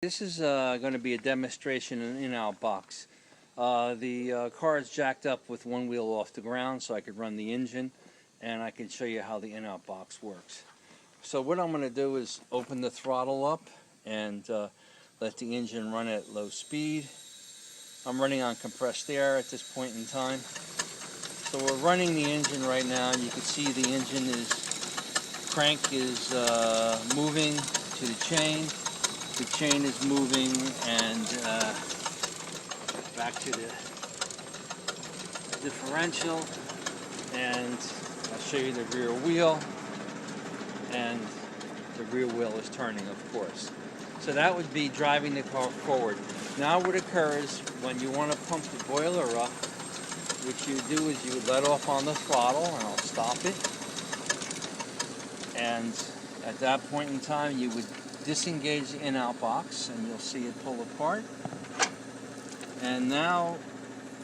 This is going to be a demonstration in-out box. The car is jacked up with one wheel off the ground so I could run the engine, and I can show you how the in-out box works. So what I'm going to do is open the throttle up and let the engine run at low speed. I'm running on compressed air at this point in time. So we're running the engine right now, and you can see the engine crank is moving to the chain. The chain is moving and back to the differential, and I'll show you the rear wheel, and the rear wheel is turning, of course. So that would be driving the car forward. Now what occurs when you want to pump the boiler up, what you do is you let off on the throttle, and I'll stop it, and at that point in time you would disengage the in-out box, and you'll see it pull apart. And now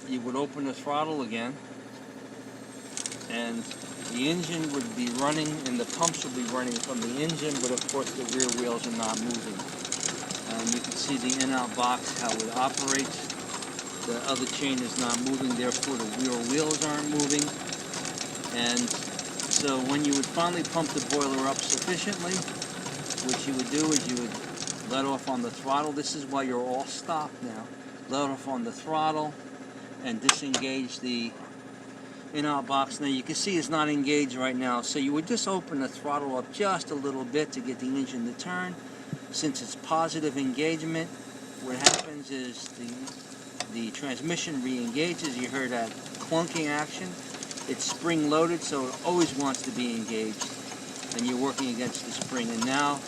you would open the throttle again, and the engine would be running, and the pumps would be running from the engine, but of course the rear wheels are not moving. And you can see the in-out box, how it operates. The other chain is not moving, therefore the rear wheels aren't moving. And so when you would finally pump the boiler up sufficiently, what you would do is you would let off on the throttle. This is why you're all stopped now. Let off on the throttle and disengage the in-out box. Now you can see it's not engaged right now, so you would just open the throttle up just a little bit to get the engine to turn. Since it's positive engagement, what happens is the transmission re-engages. You heard that clunking action. It's spring-loaded, so it always wants to be engaged, and you're working against the spring, and now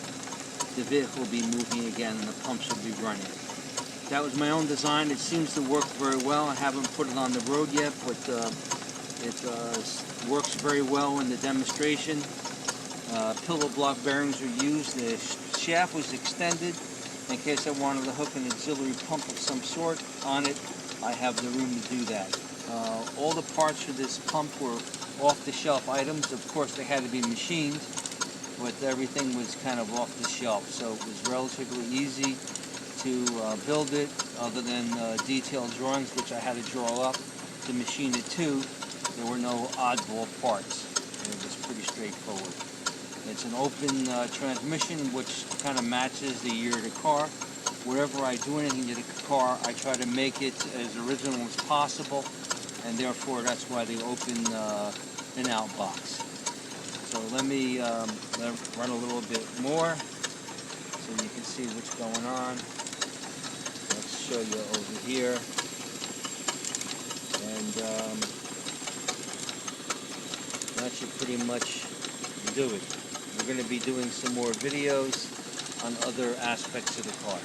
the vehicle will be moving again and the pumps will be running. That was my own design. It seems to work very well. I haven't put it on the road yet, but it works very well in the demonstration. Pillow block bearings are used. The shaft was extended in case I wanted to hook an auxiliary pump of some sort on it. I have the room to do that. All the parts for this pump were off-the-shelf items. Of course, they had to be machined, but everything was kind of off the shelf, so it was relatively easy to build it, other than detailed drawings, which I had to draw up to machine it too. There were no oddball parts. It was pretty straightforward. It's an open transmission, which kind of matches the year of the car. Wherever I do anything to the car, I try to make it as original as possible, and therefore that's why the open in-out box. So let me run a little bit more so you can see what's going on. Let's show you over here. And that should pretty much do it. We're going to be doing some more videos on other aspects of the car.